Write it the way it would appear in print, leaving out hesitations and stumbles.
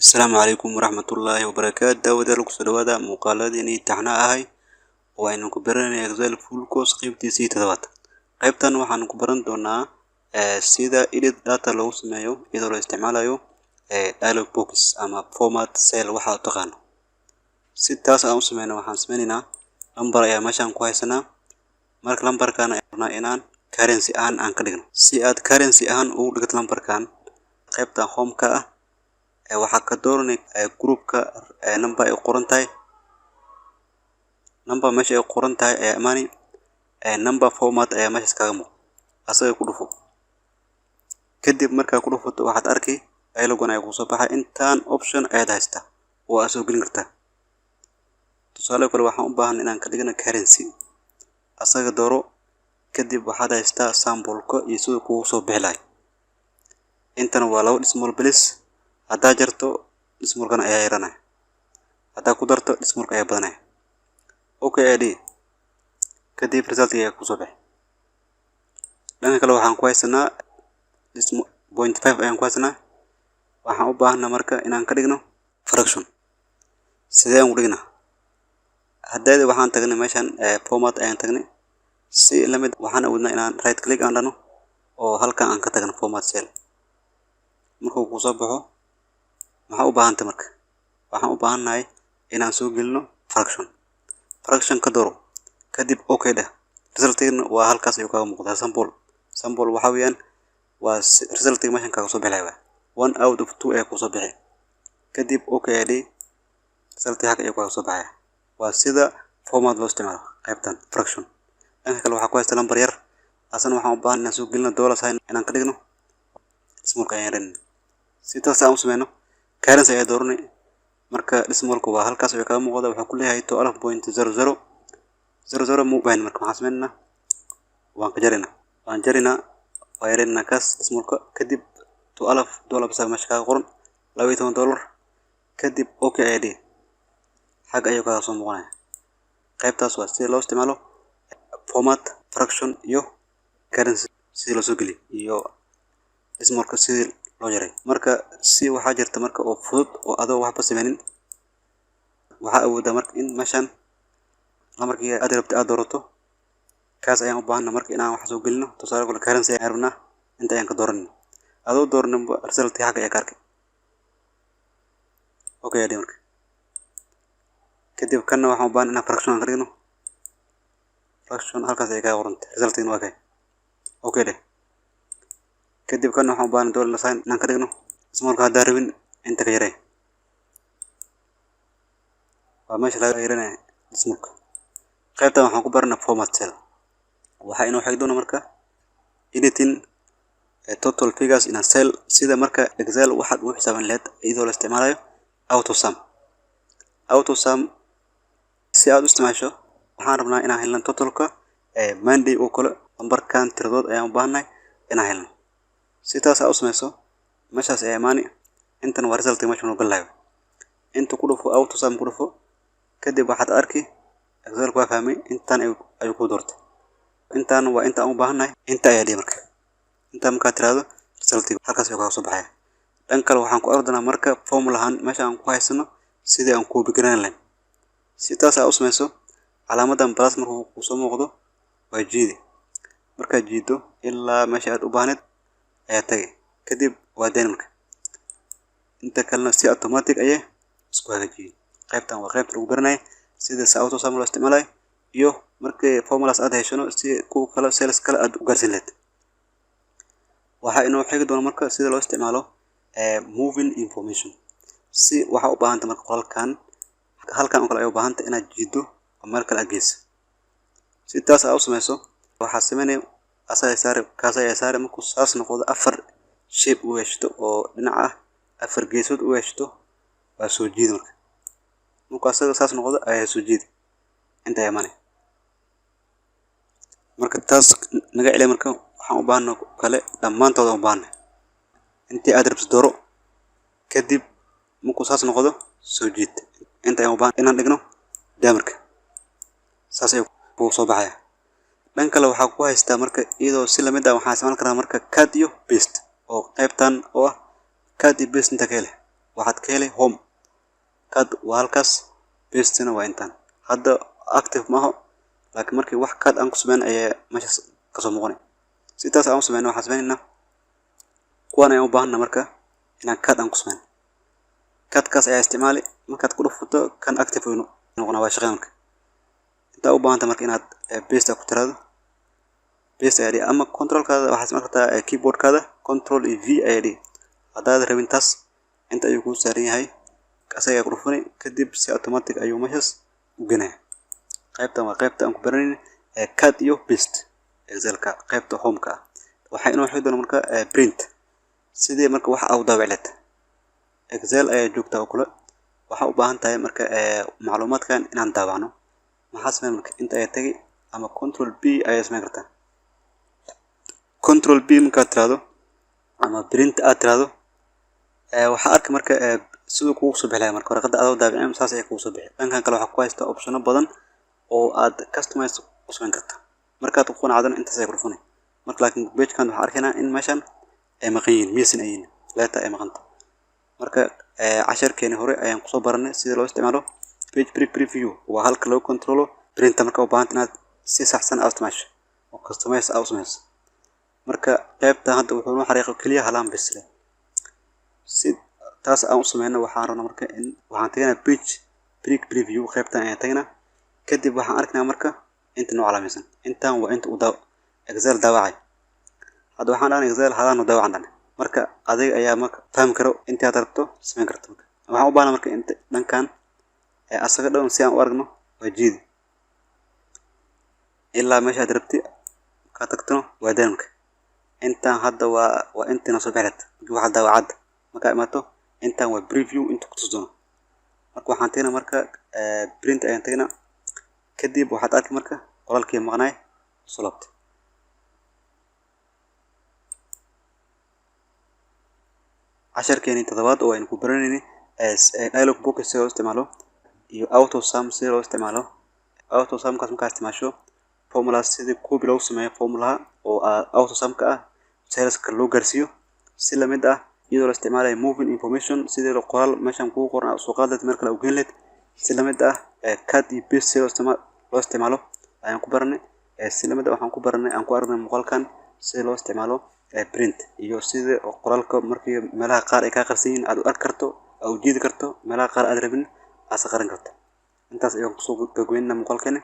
السلام عليكم ورحمة الله وبركاته. داود الكسدوada muuqaaladii taxna ahay oo aynu ku baranay Excel full course qaybtiisii toddobaad. Qaybtan waxaan ku baran doonaa sida edit data loo sameeyo iyadoo la isticmaalayo dialog box ama format cell waxa aad taqaano. Si taas aan u sameyno waxaan sameynaynaa number ayaa meeshan ku haysanaa. Marka numberkan aynu inaan currency aan ka dhigno. Si aad currency aan ugu dhigto numberkan qaybta home-ka ah waxaa ka dooranay groupka number ay qoran tahay number meesha ay qoran tahay ayaa imaani number format ayaa meesha kaga muuqda asaga ku dhufo kadib markaa ku dhufato waxaad arki dialogan ay ku soo baxay intaan option ayaad haysta oo aad soo gelin kartaa. Tusaale kale waxaan u baahan inaan ka dhigno currency asaga dooro kadib waxaad haystaa sample-ka iyo sidoo kugu soo bixi lahay intana waa labo decimal place haddaa jarto decimal-kan ayaa yaranaya haddaa ku darto decimal-ka ayaa badanaya. Okay ID kadib result ayaa ku soo baxay. Dhanka kale waxaan ku haysanaa 0.5 ayaan ku haysanaa. Waxaan u baahanaa marka inaan ka dhigno fraction. Sidee aan u dhignaa? Hadda waxaan tagnay meeshan format ayaan tagnay. Si la mid waxaan awoodnaa inaan right click aan dhano oo halkan aan ka tagno format cell. Markuu ku soo baxo maxaa u baahantay marka? Waxaan u baahanahay inaan soo gelino fraction. Fraction ka dooro kadib okay dheh. Result-keena waa halkaas ayuu kaga muuqdaa sample. Sample waxa weeyaan waa result-keena meeshan kaga soo bixi 1 out of 2 ee ku soo bixi. Kadib okay ID result-ka ayuu kaga soo baxay. Waa sida format loo isticmaalo qaybtan fraction. Dhanka kale waxaa ku haysta number yar asana waxaan u baahan inaan soo gelino dollar sign inaan ka dhigno decimal-ka ayaan yaran. Si taas aan u sameyno currency ayaa dooranay marka decimal-ku waa halkaas ayuu kaga muuqdaa wuxuu ku leeyahay 12.00 mu baahan marka waxaan sameynaa waan ka jarinaa waa yareynaa kaas decimal-ka kadib $12 bas meesha kaga qoran $12 kadib okay ID xag ayuu kaga soo muuqanaya. Qaybtaas waa sida loo isticmaalo format fraction iyo currency si loo soo geliyo iyo decimal-ka si loo yareeyo. Marka si waxa jirta marka oo fudud oo adoo waxba sameynin waxa awoodaa marka in meeshan markii aad rabto aad doorato kaas ayaan u baahanaa marka inaan wax soo gelino. Tusaale kale currency ayaan rabnaa inta ayaan ka dooranay adoo dooranin result-ka xag ayaa ka arkay. Okay ID marka kadib kana waxaan u baahan inaan fraction aan ka dhigno fraction halkaas ay kaga qorantay result-keena waa kay okay dheh. kadib kana waxaan u baahan dollar sign inaan ka dhigno decimal-ka haddaa rabin inta ka yaree waa meesha laga yareynaya decimal-ka. qaybtan waxaan ku baranaa format cell waxaa inoo xigi doona marka editing total figures in a cell sida marka Excel waxaad u xisaaban lahayd iyadoo la isticmaalayo auto sum si aad u isticmaasho waxaan rabnaa inaan helno totalka Monday oo kale numberkan tiradood ayaan u baahanahay inaan helno. Si taas aad u sameyso meeshaas ayaa imaani intan waa result-ka meesha noo galayo inta ku dhufo auto sum ku dhufo kadib waxaad arki Excel-ku waa fahmay intan ayuu ku doortay intan waa inta aan u baahanahay inta ayaa dhig marka inta marka tirado result-ka halkaas ayuu kaga soo baxay. dhan kale waxaan ku ordana marka formula-han meesha aan ku haysano sidii aan ku bigiran lahayn. Si taas aad u sameyso calaamadan plus markuu ku soo muuqdo waa jiidi marka jiido ilaa meesha aad u baahneed ayaa tagay kadib waa deen marka inta kalena si automatic ayay isku hagaajiyeen. qaybtan waa qaybta lagu baranay sida auto sum loo isticmaalayo iyo markay formulas aad heshano si ku kala cells kala aad u gaarsiin lahayd. waxa inoo xigi doona marka sida loo isticmaalo moving information. Si waxa u baahan tahay marka halkan oo kale ay u baahan tahay inaad jiido oo meel kale aad geyso. Si taas aad u sameyso waxa sameynay kaas ayaa saare markuu saas noqdo afar shape u yeeshto oo dhinac ah afar geesood u yeeshto waa soo jiid marka markuu asaga saas noqdo ayaa soo jiid inta ay imaanay. marka taas naga ilaa marka waxaan u baahnaa kale dhammaantood u baahnaa intii aad rabto dooro kadib markuu saas noqdo soo jiid inta ay u baahan inaan dhigno damarka saas ay ku soo baxaya. dhan kale waxaa ku haystaa marka iyadoo si lamid ah waxaan isticmaali karnaa marka cut iyo paste oo qaybtan oo ah cut iyo paste inta kale waxaad ka heli home kad waa halkaas paste-na waa intaan hadda active maaho laakiin markii wax kad aan ku sameyn ayaa meeshaas ka soo muuqanay si taas aan u sameeyno waxaan sameeynaa kuwan ayaan u baahanaa marka inaan kad aan ku sameeyno kadkaas ayaa isticmaali markaad ku dhufato kan active uu noqonaa waa shaqeynka inta u baahanta marka inaad paste ku tiraado paste ID ama control kaada waxaad markaa keyboard kaada control v ID hadaad rabin taas inta ayuu ku saaran yahay asaga ku dhufani kadib si automatic ayuu meeshaas u geenaa qaybtan waa qaybta aan ku baranayna cut iyo paste excel ka qaybta home ka waxa inoo xidhan marka print sidii marka wax aw daawaclad excel ay joogtaa oo kale waxa u baahan tahay marka macluumaadkan inaan daawacno maxaa sameyn marka inta ay tagay ama control B ay sameyn kartaa control B marka tiraado ama print aad tiraado waxa arka marka sidoo kugu soo bixilay marka warqada aad daabaceen saas ay kugu soo bixi dhankan kale waxa ku haysta optiono badan oo aad customize u sameyn karto markaad ku qanacdo intaas ay ku dhufanay marka laakiin page kan waxa arkaynaa in meeshan ay maqan miisan ayin leeta ay maqan marka casharkeeni hore ayaan ku soo baranay sida loo isticmaalo page preview waa halka loo controlo print marka u baahan inaad si saxsan aad isticmaasho oo customize aad u sameyso marka qaybta hadda wuxuu noo xariiqo kaliya halaan bisle si taas aan u sameeyno waxaan rabnaa marka in waxaan tagnaa page preview qaybtan ayaan tagnaa kadib waxaan arkaynaa marka inta noo calaamaysan intaan waa inta u excel daawacay hadda waxaan dhahnay excel halaan u daawacan marka adiga ayaa marka fahmi karo inta aad rabto sameyn karto waxaan u baahnaa marka inta dhankan asaga dhan si aan u aragno waa jiidi ilaa meesha aad rabti ka tagto waa daamka intaan hadda waa intina soo bixilad waxa daawacad marka imaato intaan waa preview inta ku tusdoono marka waxaan tagnaa marka print ayaan tagnaa kadib waxaad arki marka qoraalkii maqnaay soo laabtay casharkeeni toddobaad oo aynu ku baranaynay dialog box si loo isticmaalo iyo auto sum si loo isticmaalo auto sum kaas markaad isticmaasho formula sidii ku bilow sameeyo formula oo auto sum ka ah saleska loo gaarsiiyo si la mid ah iyadoo la isticmaalayo moving information sidii loo qoraal meeshan ku qoran soo qaadad marka la ogeyn leed si la mid ah cut iyo paste si loo isticmaalo ayaan ku baranay si la mid ah waxaan ku baranay aan ku aragnay muuqaalkan si loo isticmaalo print iyo sida qoraalka markii meelaha qaar ay ka qarsiin aad u arki karto oo jeedi karto meelaha qaar aad rabin aad qaran karto intaas ayaan ku soo gogoynaa muuqaalkeena.